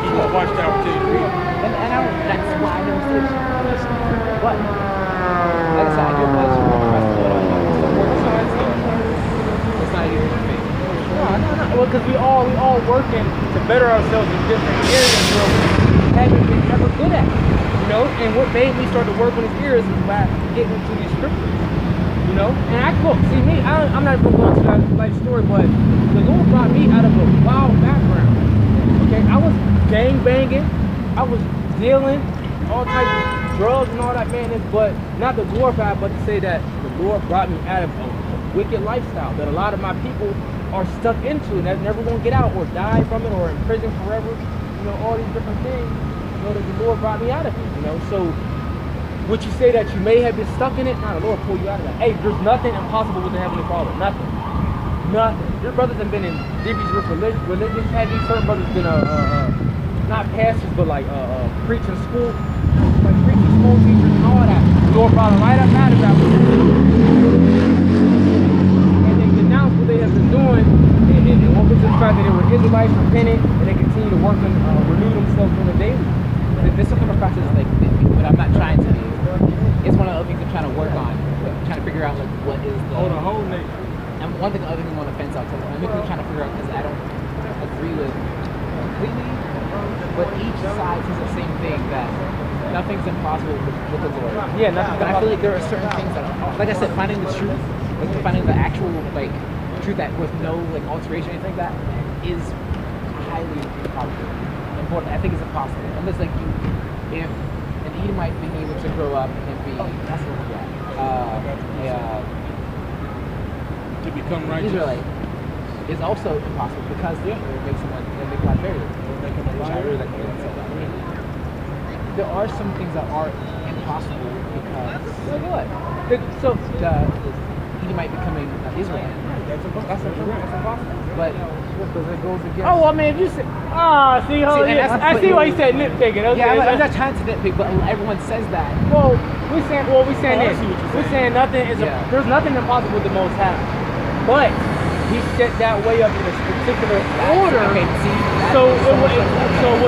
keep his watchtower till you read. That's why I never said it. But like I said, I do apologize for the rest of the work side stuff. It's not even a thing. No. Well, because we all working to better ourselves in different areas where we haven't been ever good at. You know, and what made me start to work on these areas is by getting into these scriptures. You know, and see me, I'm not even going to that life story, but the Lord brought me out of a wild background. Okay, I was gang banging, I was dealing all types of drugs and all that madness, but not to glorify, but to say that the Lord brought me out of a wicked lifestyle that a lot of my people are stuck into and they're never going to get out or die from it or in prison forever. You know, all these different things. You know, that the Lord brought me out of it. You know, so would you say that you may have been stuck in it? No, the Lord pulled you out of that. Hey, there's nothing impossible with the Heavenly Father. Nothing. Your brothers have been in Divvies with religious heavy. Certain brothers been not pastors, but like preaching school, like preaching school teachers and all that. The Lord brought them right up out of that. And they denounced what they have been doing and woke up to the fact that they were Israelites, repented, and they continue to work and renew themselves on the daily. This will come across as like nitpicky, but I'm not trying to be. It's one of the other things I'm trying to work on, trying to figure out like what is the whole name. And one thing, other thing on the fence I'll tell you, I'm trying to figure out because I don't agree with completely, but each side says the same thing that nothing's impossible with the Lord. Yeah, nothing. But I feel like there are certain things that, like I said, finding the truth, like finding the actual like truth that with no like alteration or anything like that is highly improbable. Important. I think it's impossible unless like if an Edomite being able to grow up and be to become righteous. Israelite is also impossible because it makes someone make God barrier. There are some things that are impossible because Like what? so the Edomite becoming Israelite. That's impossible. But because it goes against. Oh, I mean, if you say, see, I see why you said nitpicking. Okay, yeah, I'm not trying to nitpick, but everyone says that. Well, we saying this. We're saying nothing is. There's nothing impossible with the Most High, but He set that way up in a particular order. Okay, see. So what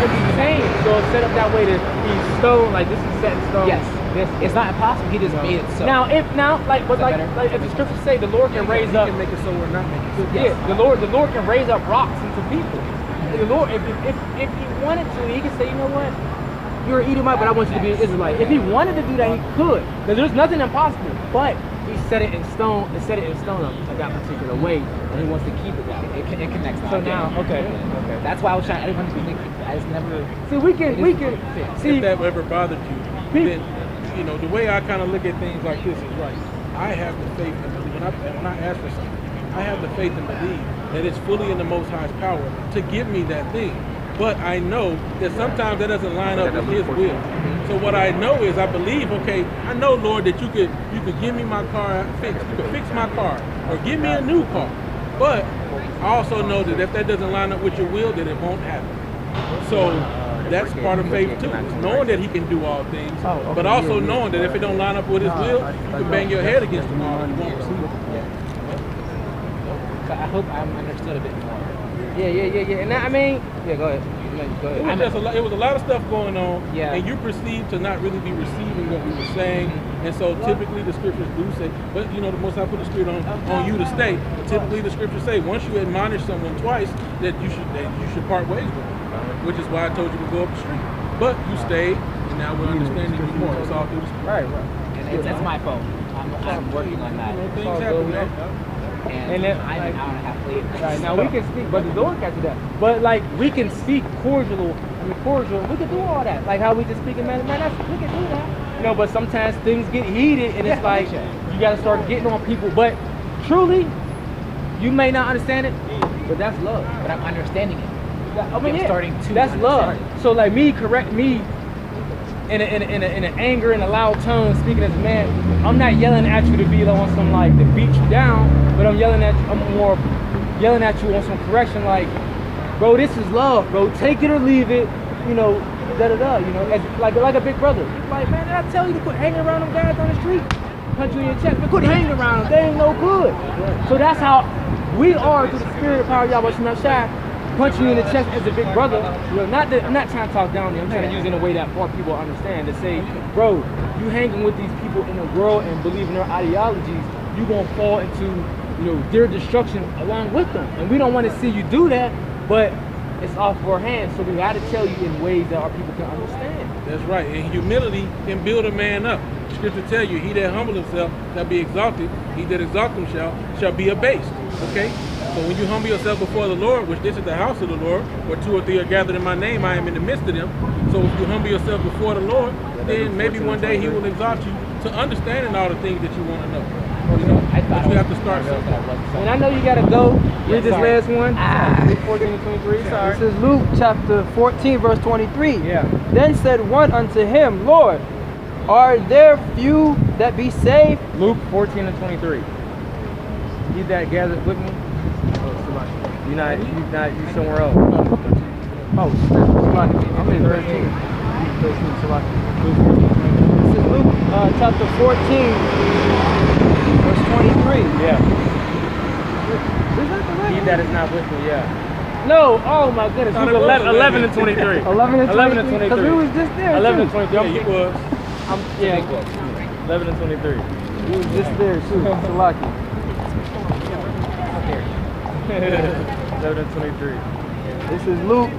He's saying, so it's set up that way to be stone, like this is set in stone. Yes. It's not impossible. He just made it so. Now, if the scriptures say, the Lord can raise up. He can make it so we're not making it. Yeah, the Lord can raise up rocks into people. The Lord, if He wanted to, He could say, you know what, you're an Edomite, but I want you to be an Israelite. If He wanted to do that, He could, because there's nothing impossible. But He set it in stone. Set it in stone in that particular way, and He wants to keep it that way. It connects. So now, okay. That's why I was trying. I didn't want to be. I just never. See, we can see. If that ever bothered you, then you know the way I kind of look at things like this is right. I have the faith and believe when I ask for something, I have the faith and believe that it's fully in the Most High's power to give me that thing. But I know that sometimes that doesn't line up with His will. So what I know is I believe, okay, I know, Lord, that you could give me my car fixed. You could fix my car or give me a new car. But I also know that if that doesn't line up with your will, then it won't happen. So that's part of faith too. It's knowing that He can do all things, but also knowing that if it don't line up with His will, you can bang your head against the wall and you won't receive it. I hope I'm understood a bit more. Yeah. And that, I mean, go ahead. It was a lot of stuff going on, yeah. And you perceived to not really be receiving what we were saying, and so typically the scriptures do say, but you know, the Most High put the Spirit on you to stay. Typically the scriptures say once you admonish someone twice, that you should part ways with them, which is why I told you to go up the street. But you stayed, and now we're understanding you more. It's all through the Spirit. Right. And that's my fault. I'm working on that. Things happen, man. And then I'm an hour and a half late. Right, now we can speak, but the Lord catches that. But like we can speak cordial. We can do all that. Like how we just speak in man, we can do that. You know, but sometimes things get heated, and it's like you gotta start getting on people. But truly, you may not understand it, but that's love. But I'm understanding it. I mean, I'm starting to. That's love. So like correct me. In an anger and a loud tone, speaking as a man, I'm not yelling at you to be on some like to beat you down, but I'm more yelling at you on some correction, like, bro, this is love, bro. Take it or leave it, you know, you know, as, like a big brother. Like, man, did I tell you to quit hanging around them guys on the street? Punch you in your chest, but quit hanging around them. They ain't no good. So that's how we are through the spirit of power, Yahweh Shemel Shai. punch you in the chest as a big brother. You know, not that I'm not trying to talk down there. I'm trying to use it in a way that more people understand. To say, bro, you hanging with these people in the world and believing their ideologies, you gonna fall into, you know, their destruction along with them. And we don't want to see you do that, but it's off our hands. So we got to tell you in ways that our people can understand. That's right. And humility can build a man up. Scripture tell you, he that humble himself shall be exalted. He that exalt himself shall be abased. Okay? So when you humble yourself before the Lord, which this is the house of the Lord, where 2 or 3 are gathered in my name, I am in the midst of them. So if you humble yourself before the Lord, then maybe one day he will exalt you to understanding all the things that you want to know. You know, but you have to start something. And I know you gotta go. Read this last one. 14 and 23. Sorry. This is Luke chapter 14, verse 23. Yeah. Then said one unto him, Lord, are there few that be saved? Luke 14 and 23. You that gathered with me? Oh, you somewhere else. Oh, I'm in 13. 13, This is Luke chapter 14, verse 23. Yeah. Is that the right He one? that is not with me, yeah. No, oh my goodness. No, Luke it was 11 and 23. 11 and 11 and 23. Because we was just there. 11 and too. 23. Yeah, he was. Yeah. 11 and 23. We was just there too. Salaki. 11 and 23. This is Luke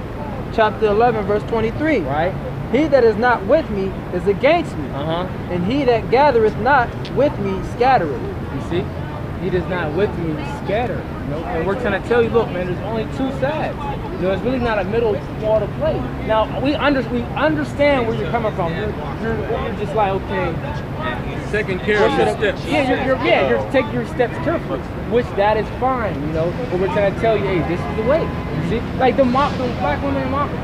chapter 11, verse 23. Right? He that is not with me is against me, Uh-huh. and he that gathereth not with me scattereth. You see? He does not with me scatter. You know? And we're trying to tell you, look, man, there's only 2 sides. You know, it's really not a middle ball to play. Now, we understand where you're coming from. You're just like, okay, Taking care of your steps. yeah, you're taking your steps carefully, which that is fine, you know. But we're trying to tell you, hey, this is the way. You see, like the black women mocking.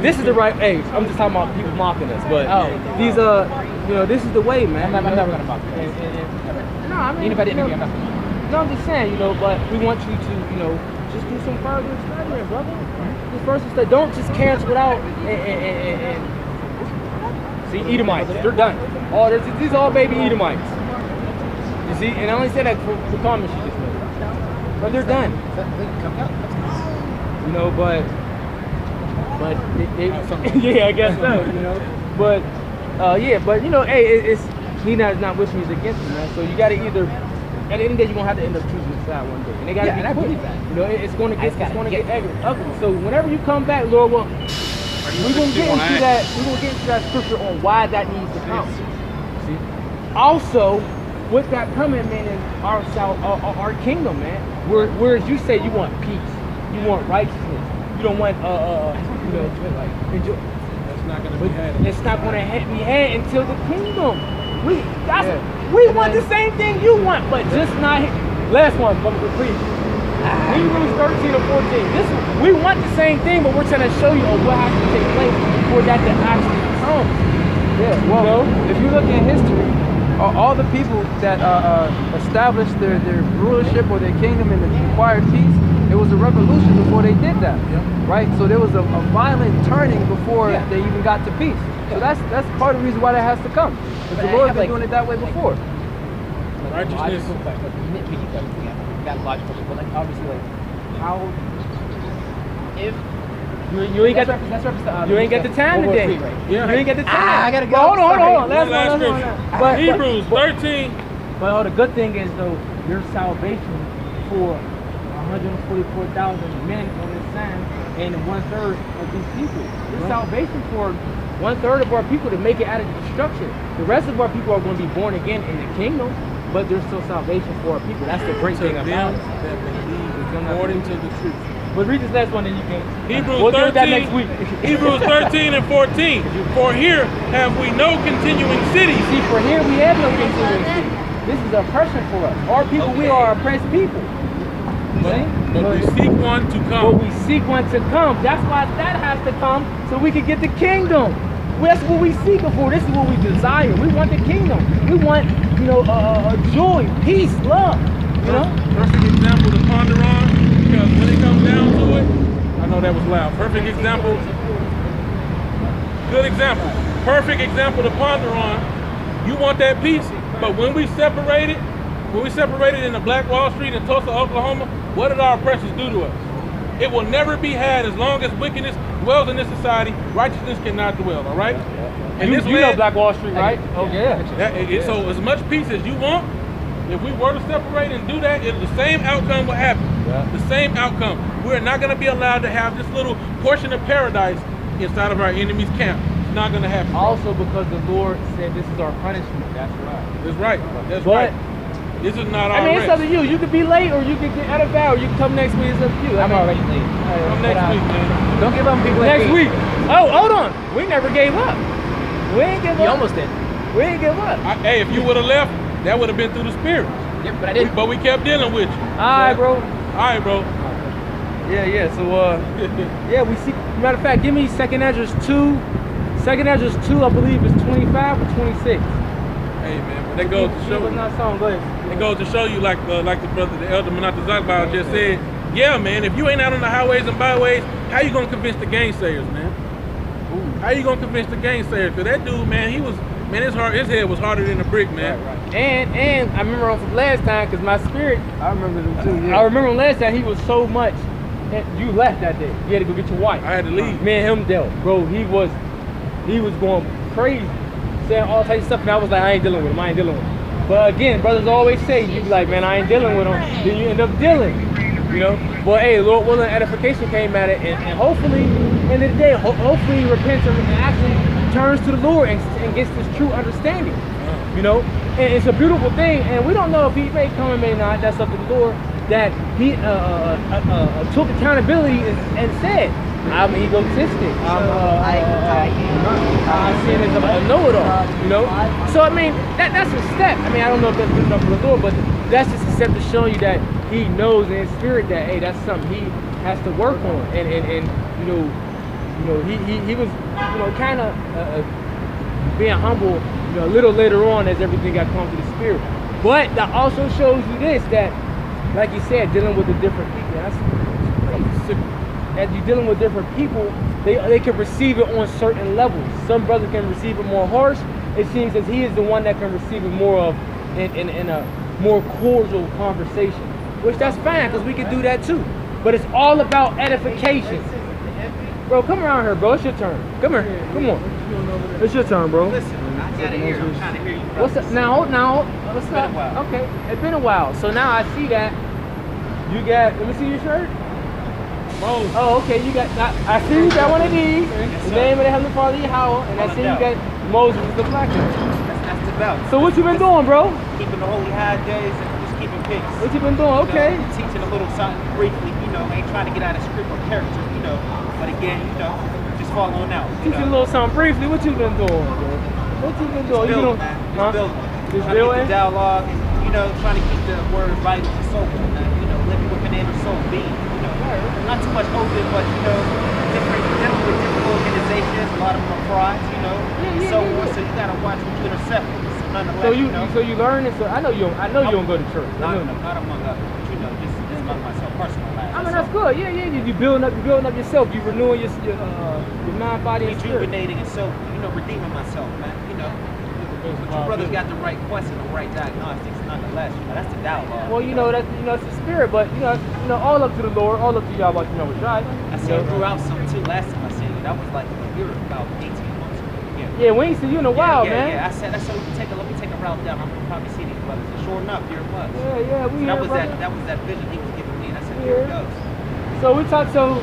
This is the right. Hey, I'm just talking about people mocking us, but these you know, this is the way, man. I'm never gonna mock you. No, I mean, Anybody in you me, I'm know, not gonna. no, I'm just saying, you know, but we want you to, you know, just do some further studying, brother. This verses that don't just cancel it out and see, Edomites, they're done. Oh, these all baby Edomites. You see, and I only say that for the comments you just made. But they're done. You know, but yeah, I guess so. You know, but yeah, but you know, hey, it's he that is not with me is against me, man. So you got to either. At the end of the day, you're gonna have to end up choosing a side one day, and they gotta be and I quick. believe that. You know, it's gonna get gotta ugly. So whenever you come back, Lord, well, we're gonna get into that. We're gonna get into that scripture on why that needs to come. See, also, with that coming, man, is our kingdom, man. Whereas you say you want peace, you want righteousness, you don't want you know, like enjoy. That's not going to be had. It's not gonna be had until the kingdom. We want the same thing you want, but just not. Last one, please. Hebrews 13 or 14. We want the same thing, but we're trying to show you what has to take place for that to actually come. Yeah, well, if you look at history, all the people that established their rulership or their kingdom and acquired peace, it was a revolution before they did that, right? So there was a violent turning before they even got to peace. So that's part of the reason why that has to come. Because the Lord's been doing it that way before. Righteousness. Nitpicky questions, got logical, but like obviously, like how if You ain't got you ain't got the time today. Yeah. You ain't got the time. I gotta go. Hold on. One Last last one. scripture. But Hebrews 13. But the good thing is though, your salvation for 144,000 men on this sand and 1/3 of these people. Your salvation for 1/3 of our people to make it out of destruction. The rest of our people are going to be born again in the kingdom, but there's still salvation for our people. That's the great To thing them about it. that believe according to the truth. But read this last one and you can. Hebrews We'll do 13, that next week. Hebrews 13 and 14. For here have we no continuing cities. See, for here we have no continuity. This is oppression for us. Our people, we are oppressed people. But we seek one to But come. we seek one to come. That's why that has to come so we can get the kingdom. That's what we seek for. This is what we desire. We want the kingdom. We want, you know, joy, peace, love. You know. Perfect example to ponder on, because when it comes down to it, I know that was loud. Perfect example. Good example. Perfect example to ponder on. You want that peace, but when we separated in the Black Wall Street in Tulsa, Oklahoma, what did our oppressors do to us? It will never be had as long as wickedness dwells in this society. Righteousness cannot dwell. All right. And You, this you know land, Black Wall Street, right? Yeah. Oh yeah. so as much peace as you want, if we were to separate and do that, the same outcome will happen. Yeah. The same outcome. We're not going to be allowed to have this little portion of paradise inside of our enemy's camp. It's not going to happen. Also because the Lord said this is our punishment. That's right. That's right. That's But- right. This is not our I mean, it's up rest. to you. You could be late or you could get out of bounds. You can come next week. It's up to you. I'm already late. Come next week, man. Don't give up on people like Next me. week. Oh, hold on. We never gave up. We ain't give You up. almost did. We ain't give up. Hey, if you would have left, that would have been through the spirit. Yep, but I did. But we kept dealing with you. All right, bro. All right, bro. Yeah. So, yeah, we see. Matter of fact, give me Second Ezra 2. Second Ezra 2, I believe, is 25 or 26. Hey, man. But that goes to show. What's not song? Go ahead. It goes to show you, like the brother, the elder Menata Zakbal just said. Yeah, man. If you ain't out on the highways and byways, how you gonna convince the gainsayers, man? How you gonna convince the gainsayers? Cause that dude, man, his head was harder than a brick, man. Right. And I remember from last time, because my spirit, I remember them too. Yeah. I remember last time he was so much. And you left that day. You had to go get your wife. I had to leave. Me and him dealt, bro. He was going crazy, saying all types of stuff, and I was like, I ain't dealing with him. I ain't dealing with him. But again, brothers always say, you be like, man, I ain't dealing with him. Then you end up dealing, you know. But hey, Lord willing, edification came at it, and hopefully, end of the day, hopefully he repents and actually turns to the Lord and gets this true understanding, you know. And it's a beautiful thing, and we don't know if he may come and may not. That's up to the Lord. That he took accountability and said, I'm egotistic. I'm seen as a know-it-all, you know. So I mean, that's a step. I mean, I don't know if that's good enough for the Lord, but that's just a step to show you that he knows in his spirit that hey, that's something he has to work on, and you know, he was kind of being humble, a little later on as everything got calm to the spirit. But that also shows you this, that like you said, dealing with the different people. As you're dealing with different people, they can receive it on certain levels. Some brothers can receive it more harsh. It seems as he is the one that can receive it more of in a more cordial conversation, which that's fine because we can do that too. But it's all about edification. Bro, come around here, bro. It's your turn. Come here. Come on. It's your turn, bro. Listen, I gotta hear. I'm trying to hear you. What's up? Now, what's up? been a while. Okay, it's been a while. So now I see that you got. Let me see your shirt. Moses. Oh, okay. You got. I see you got one of these. The name of the Heavenly Father Yahweh, and I see you got Moses the black one. That's the belt. So what you been doing, bro? Keeping the holy high days and just keeping peace. What you been doing? Okay. You know, teaching a little something briefly. Ain't trying to get out of script or character. But again, just following out. Teach you a little something briefly. What you been doing, bro? What you been doing? Building, You man. huh? Just building. Just Trying to building? keep the dialogue and trying to keep the word vital and soulful, man. Living within every soul being. Not too much open, but different dealing with different organizations. A lot of them are frauds, So you gotta watch what you intercept. Nonetheless, So you learn it. So I know you don't go to church. Not among others, but just among myself, personal life. I mean that's good. Yeah. You building up yourself. You renewing your mind, body, and spirit. Rejuvenating and so redeeming myself, man. But your brothers got the right question, the right diagnostics. Nonetheless, that's the dialogue. Well, that's the spirit, but all up to the Lord, all up to y'all. About right. I seen you throughout some too. Last time I seen you, that was like a year, about 18 months ago. Yeah, we ain't seen you in a while, man. Yeah. I said let me take a route down. I'm gonna probably see these brothers. And sure enough, here it was. Yeah, we So here, that was that vision he was giving me, and I said, here it goes. So we talked. So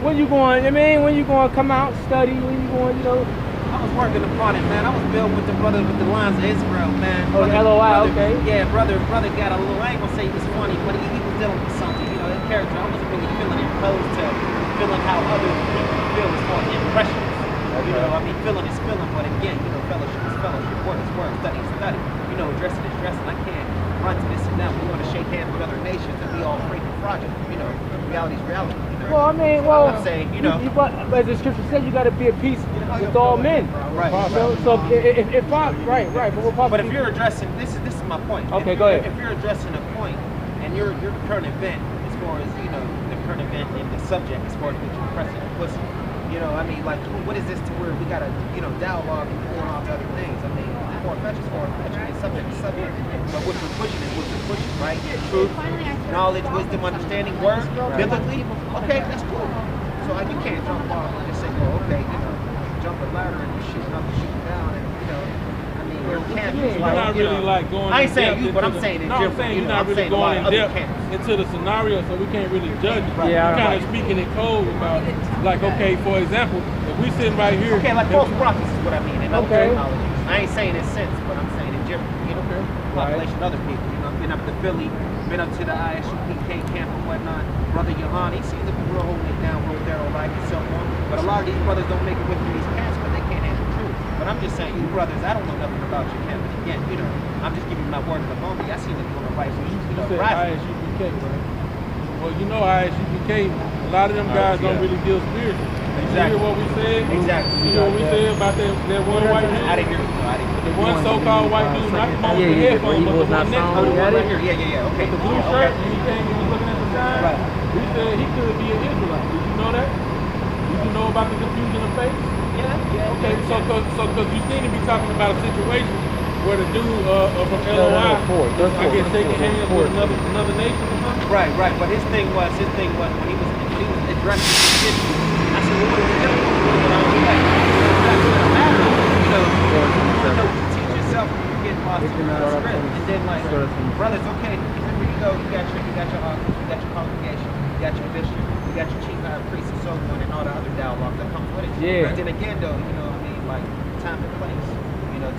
when you going? When you going to come out, study? When you going? I was working upon it, man. I was building with the brother with the lines of Israel, man. Oh, the LOI, okay. Yeah, brother got a little, I ain't gonna say he was funny, but he was dealing with something, his character. I wasn't really feeling it opposed to feeling how other people feel as far as impressions. Feeling is feeling, but again, fellowship is fellowship, word is word, study is study. Dressing is dressing. I can't run to this and that. We want to shake hands with other nations and we all break the project. Reality is reality. Well, I mean, I'm saying, but as the scripture says, you got to be at peace with all men. Right. So if I, right, but if you're addressing, this is my point. Okay, go ahead. If you're addressing a point and your current event, as far as the current event and the subject, as far as what you're pressing and pushing, what is this to where we got to dialogue and pour off other things? Far-fetched is far-fetched, and subject is subject. But what we're pushing is what we're pushing, right? Truth, knowledge, wisdom, understanding, word, biblically, Okay, that's cool. So you can't jump off and just say, oh, okay, jump a ladder and you're shooting up and shooting down, and I mean, little camps. You're not really like going. I ain't in saying depth you, but into I'm saying in No, I'm general. saying you're I'm not really saying a lot going of in other depth camps. into the scenario, so we can't really judge it. Yeah, You're kind right. of speaking in code about, like, okay, for example, if we sitting right here. Okay, like false prophets is what I mean. In other Okay. terminology. I ain't saying in sense, but I'm saying in general. Population, other people. Been up to Philly, been up to the ISUPK camp and whatnot. Brother Yohan, he seems to be real holding it down, real thorough, like and so on. But a lot of these brothers don't make it with these camps because they can't handle the truth. But I'm just saying, you brothers, I don't know nothing about your camp. And again, I'm just giving you my word of the moment. I seen them doing the right You thing. said Right. ISUPK, right? Well, ISUPK, a lot of them guys don't really deal spiritual. You hear what we said? Exactly. You hear what we said about that one white dude? I didn't hear you. I didn't hear The one so-called white dude, not the one with the Yeah, headphones, but the one next to Oh, him. the one right here. Yeah. Okay. With the blue shirt, and he came and was looking at the sign. Right. We said he could be an Israelite. Did you know that? Did you know about the confusion of faith? Yeah. Okay, so cause you seem to be talking about a situation where the dude from LOI, I guess shaking hands with another nation or something. Right. But his thing was when he was addressing this issue. I said, well, what are we doing? You know, you teach yourself when you get lost in the script, and then like, brothers, okay, here you go. You got your office, you got your congregation, you got your bishop, you got your chief high priest, and so on, and all the other dialogue that comes with it. Yeah. But then again, though, like time and place.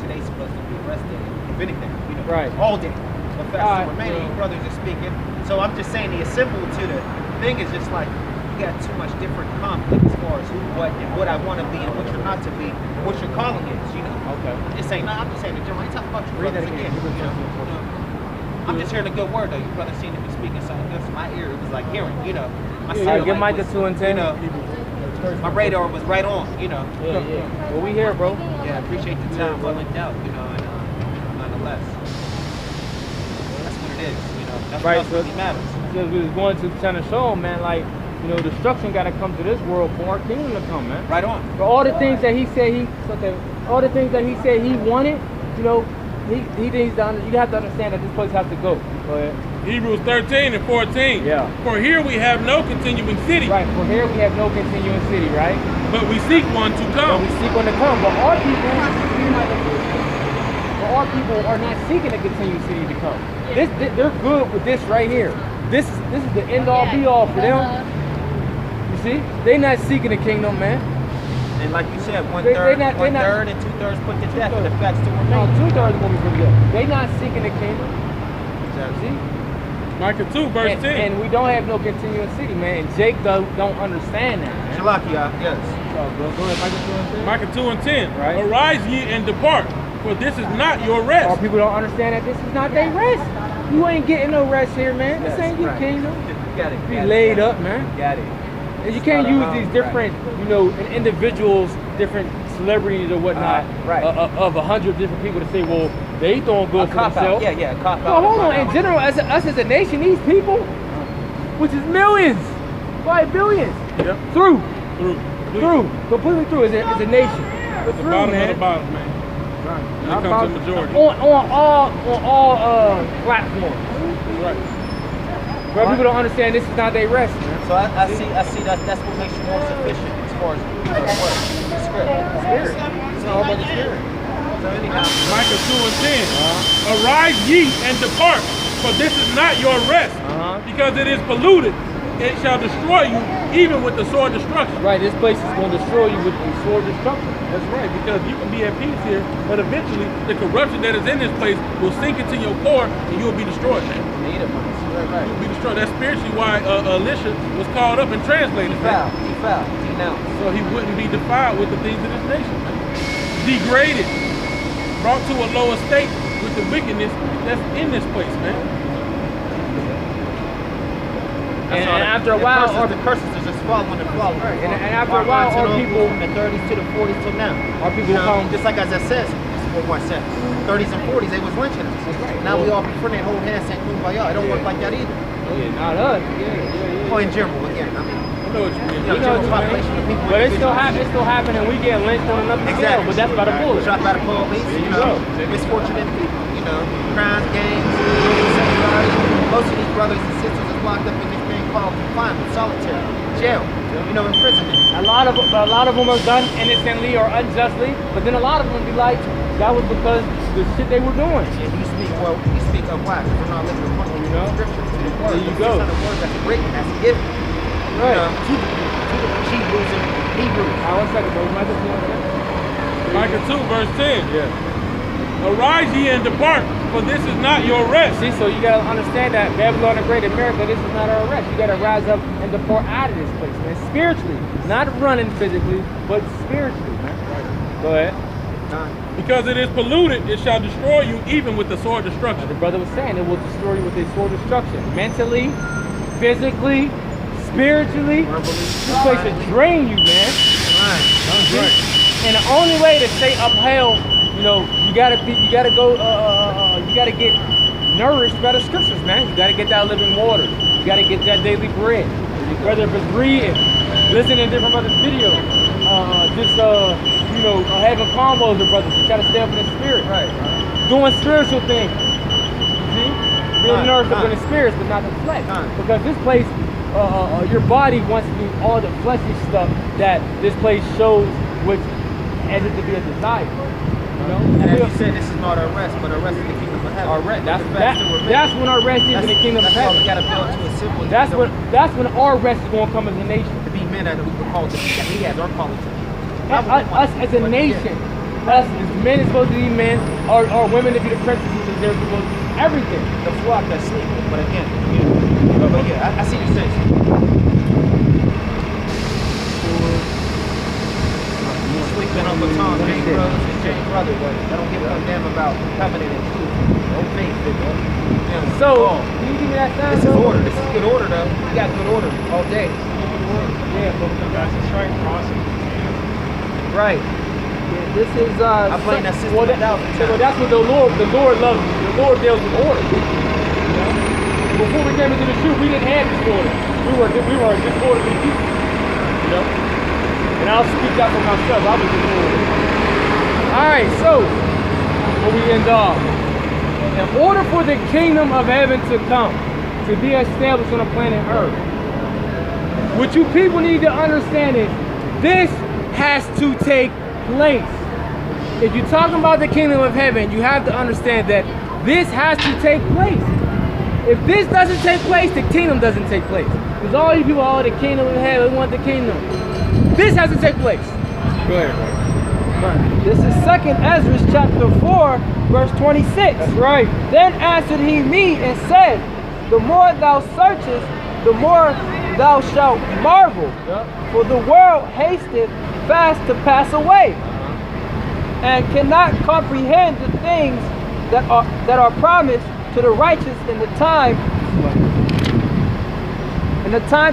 Today's supposed to be rest day. If anything, Right. all day. But fast Alright, remaining, brothers are speaking. So I'm just saying the assemble to the thing is just like you got too much different conflict as far as who, what, and what I want to be and what you're not to be, and what your calling is. Okay. Just saying, I'm just saying the general. I ain't talking about you Read that brothers again. again. I'm just hearing a good word though. You brothers seem to be speaking something good. So my ear, it was like hearing. My Alright, give like Mike the was, 2 and 10. My radar was right on. Yeah. Well, we here, bro. Yeah, I appreciate the time, well in doubt, and nonetheless. That's what it is, That's Right, what else really matters. Because we was going to trying to show him, man, like, destruction got to come to this world for our kingdom to come, man. Right on. For all the things that he said all the things that he said he wanted, he needs to you have to understand that this place has to go. Go ahead. Hebrews 13 and 14. Yeah. For here we have no continuing city, Right, for here we have no continuing city, right? but we seek one to But come. we seek one to come. But our people are not seeking a continuing city to come. They're good with this right here. This is the end all be all for them. You see? They're not seeking the kingdom, man. And like you said, one They- third they're not- and 2/3 put to death, and the facts still No, remain. 2/3 gonna be pretty good. They not seeking the kingdom. See? Micah 2, verse 10. And we don't have no continuing city, man. And Jake don't understand that, man. Shalakia, yes. So, go ahead, Michael. Micah 2 and 10. Right. Arise ye and depart, for this is not your Our rest. people don't understand that this is not their rest. You ain't getting no rest here, man. This ain't your kingdom. You got it. Be laid up, man. Got it. And you can't use these different, individuals, different celebrities or whatnot, Right. of 100 different people to say, well, they doing good for Cop out. themselves. Yeah, cop out. Well, hold on. In general, us as a nation, these people, which is millions, probably billions, Yep. through, Through. completely through, is a nation. But The through, bottom man. of the bottom, man. When it comes to majority. On all platforms. Right. But people don't understand this is not their rest, man. So I see that's what makes you more sufficient as far as the spirit. It's all about the spirit. So anyhow, Micah 2 and 10. Arise ye and depart, for this is not your rest, because it is polluted. It shall destroy you, even with the sword destruction. Right, this place is going to destroy you with the sword destruction. That's right, because you can be at peace here, but eventually the corruption that is in this place will sink into your core and you'll be destroyed, man. right. You'll be destroyed. That's spiritually why Elisha was called up and translated, man. Defiled, denounced. So he wouldn't be defiled with the things of this nation, man. Degraded, brought to a lower state with the wickedness that's in this place, man. And after a while, the curses are just following and following. Right, and after a while, our people from the 30s to the 40s till now. Our people come just like as I said, this is what I said. 30s and 40s, they was lynching us. right. Now we all befriending, hold hands, saying kumbaya. It don't work like that either. Yeah, not us. Yeah. Well, in general, again, I mean, I know what you mean. We know general population of people. But it's still happening. We get lynched on another scale, but that's by the bullet. Shot by the police, misfortunate people, crimes, gangs, sexuality. Most of these brothers and sisters is locked up in this thing involved confinement, solitary, jail, you know, imprisonment. A lot of them are done innocently or unjustly, but then a lot of them be like, that was because the shit they were doing. And you speak of why? Because we're not living according to the scriptures, to the word. There you go. It's not a word that's written, that's given. Right. To the Hebrews and Hebrews. One second, bro. Michael, you want to say? Micah 2, verse 10. Yeah. Arise ye and depart, for this is not your rest. See, so you gotta understand that Babylon the Great America, this is not our rest. You gotta rise up and depart out of this place, man. Spiritually, not running physically, but spiritually, man. Right. Go ahead. Because it is polluted, it shall destroy you even with the sword destruction. The brother was saying it will destroy you with a sword destruction, mentally, physically, spiritually. This place will drain you, man. Right. And the only way to stay upheld, you know, you gotta get nourished by the scriptures, man. You gotta get that living water. You gotta get that daily bread. Whether it's reading, listening to different brothers' videos, having combos with brothers to try to stay up in the spirit. Right. Doing spiritual things. See? Being nourished up in the spirits, but not the flesh. Because this place, your body wants to do all the fleshy stuff that this place shows, which as it to be a desire. You know? And as you said, this is not our rest, but our rest is the kingdom of heaven. Our rest. That's When our rest is in the kingdom of heaven. That's why we got to build to a simple. That's when our rest is going to come as a nation. To be men that we were called to be. That he has our calling to be. Us as a nation. Us as men is supposed to be men. Our women to be the princesses, and they're supposed to be everything. The flock that's sleeping. But again, I see your sense. Sleeping on baton, James Brothers and James Brothers, but I don't give a damn about covenant and truth. No faith, So, can you give me that sign? This is order. This is good order, though. We got good order all day. Yeah, but that's a straight crossing. Right. Yeah, this is I blame that system well, that's what the Lord loves. The Lord deals with order. You know? Before we came into the truth, we didn't have this order. We were a disorderly people. You know? And I'll speak that for myself. I was disorderly. Alright, so where we end off. In order for the kingdom of heaven to come, to be established on the planet Earth, what you people need to understand is this has to take place. If you're talking about the kingdom of heaven, you have to understand that this has to take place. If this doesn't take place, the kingdom doesn't take place. Because all you people, the kingdom of heaven, we want the kingdom. This has to take place. Go ahead. Right. This is 2nd Ezra chapter 4, verse 26. That's right. Then answered he me and said, the more thou searchest, the more thou shalt marvel. For the world hasteth fast to pass away, and cannot comprehend the things that are promised to the righteous in the time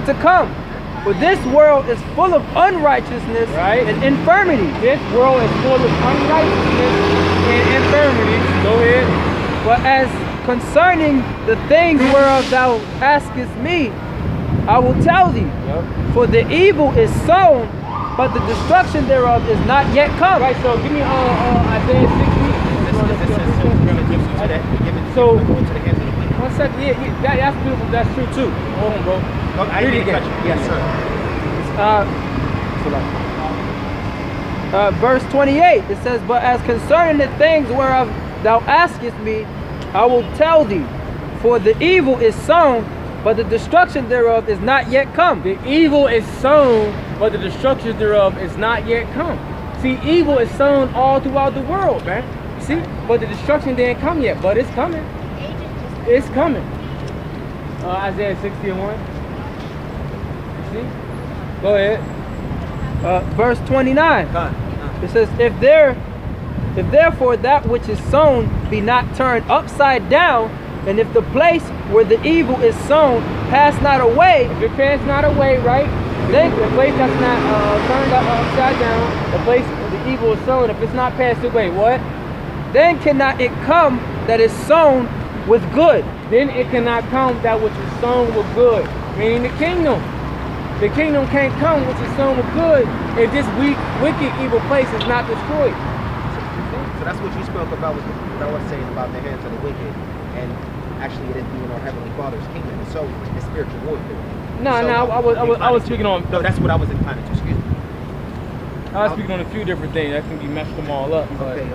to come. For this world is full of unrighteousness and infirmity. This world is full of unrighteousness and infirmity. Go ahead. But as concerning the things whereof thou askest me, I will tell thee. For the evil is sown, but the destruction thereof is not yet come. Right, so give me Isaiah 60. So, 1 second, that's beautiful, that's true too. Hold on, bro. I didn't catch you. Yes, sir. Verse 28, it says, but as concerning the things whereof thou askest me, I will tell thee. For the evil is sown, but the destruction thereof is not yet come. The evil is sown, but the destruction thereof is not yet come. See, evil is sown all throughout the world, man. See, but the destruction didn't come yet, but it's coming. It's coming. Isaiah 60:1. See? Go ahead. Verse 29. It says, if therefore that which is sown be not turned upside down, and if the place where the evil is sown pass not away, if it pass not away, right? Then the place that's not turned upside down, the place where the evil is sown, if it's not passed away, what? Then cannot it come that is sown with good. Then it cannot come that which is sown with good, meaning the kingdom. The kingdom can't come which is sown with good if this wicked, evil place is not destroyed. So that's what you spoke about, what I was saying about the hands of the wicked, and actually it is being our Heavenly Father's kingdom. And so it's spiritual warfare. No, I was speaking on. No, that's what I was inclined to. Excuse me. I was speaking on a few different things. I think you messed them all up. But Okay.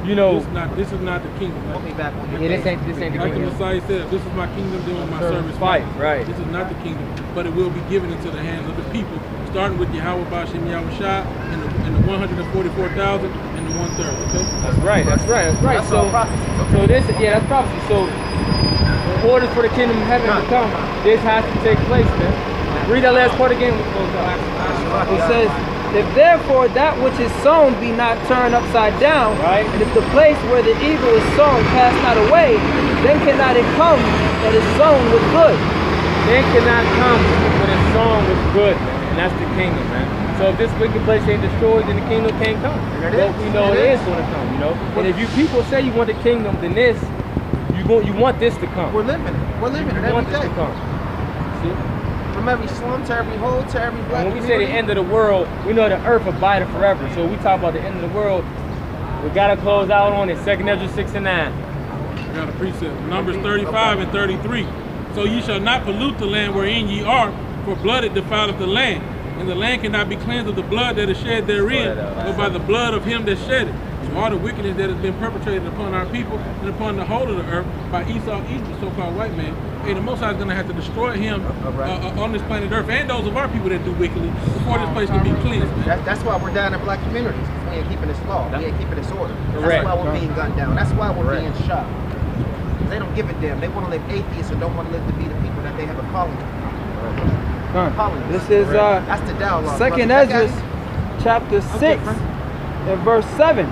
you know, This is not the kingdom. Put me back on your Yeah, thing. this ain't the Like the kingdom. Messiah said, this is my kingdom doing my service. fight, right? This is not the kingdom, but it will be given into the hands of the people, starting with Yahweh Bashem Yahushua and the 144,000 and the 1/3. Okay. That's right. That's right. That's right. That's all So, prophecy. so this, yeah, that's prophecy. So, in order for the kingdom of heaven to come, this has to take place, man. Read that last part again. We close out. It says, if therefore that which is sown be not turned upside down, Right. and if the place where the evil is sown cast not away, then cannot it come that is sown with good. They cannot come when a song was good, man. And that's the kingdom, man. So if this wicked place ain't destroyed, then the kingdom can't come. And it But is. we know It it is. is going to come, you know. And if you people say you want the kingdom, then this, you want this to come. We're living it. We're living it You want every this day. to come. See? From every slum to every hole to every black And when we say the community. end of the world, we know the earth abideth forever. So when we talk about the end of the world, we gotta close out on it. 2nd Ezra 6 and 9. I got a precept. Numbers 35 and 33. So ye shall not pollute the land wherein ye are, for blood it defileth the land. And the land cannot be cleansed of the blood that is shed therein, but by the blood of him that shed it. So all the wickedness that has been perpetrated upon our people and upon the whole of the earth by Esau, Edom, the so-called white man, hey, the Most High is going to have to destroy him on this planet earth, and those of our people that do wickedly, before this place can be cleansed, man. That's why we're down in black communities. 'Cause we ain't keeping this law. We ain't keeping this order. Correct. That's why we're being gunned down. That's why we're Correct. being shot. They don't give a damn. They want to live atheists and don't want to live to be the people that they have a calling. Calling. This is That's the dialogue. Second brother. That Ezra, guy- chapter 6, different. and verse 7.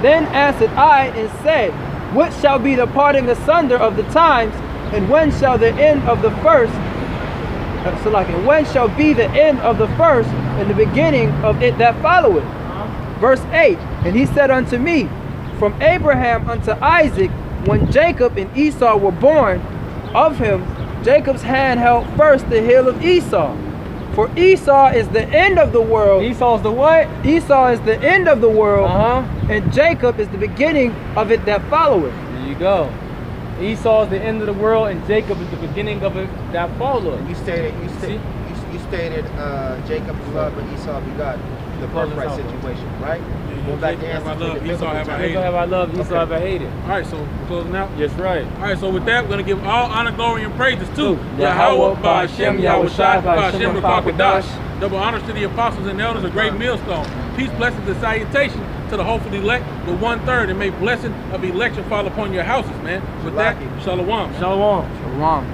Then answered I and said, what shall be the parting asunder of the times, and when shall the end of the first, and when shall be the end of the first, and the beginning of it that followeth? Verse 8, and he said unto me, from Abraham unto Isaac, when Jacob and Esau were born, of him Jacob's hand held first the heel of Esau. For Esau is the end of the world. Esau's the what? Esau is the end of the world, Uh-huh. and Jacob is the beginning of it that followeth. There you go. Esau is the end of the world, and Jacob is the beginning of it that followeth. You stated Jacob beloved but Esau begot. The birthright situation, right? Going back to Jacob have I ancestors, loved, the Esau biblical have I term. hated. Jacob have I loved, Esau have I hated. All right, so we're closing out. Yes, right. All right, so with that, we're going to give all honor, glory, and praises to Yahweh, Yahweh, Ba'ashem, Ba'ashem, Yahushua, Ba'ashem, Ba'ashem, Rakakadash. Rakakadash. Double honors to the apostles and elders, a great millstone. Peace, blessings, and salutation to the hopefully elect, the 1/3, and may blessing of election fall upon your houses, man. With that, shalom. Shalom. Shalom.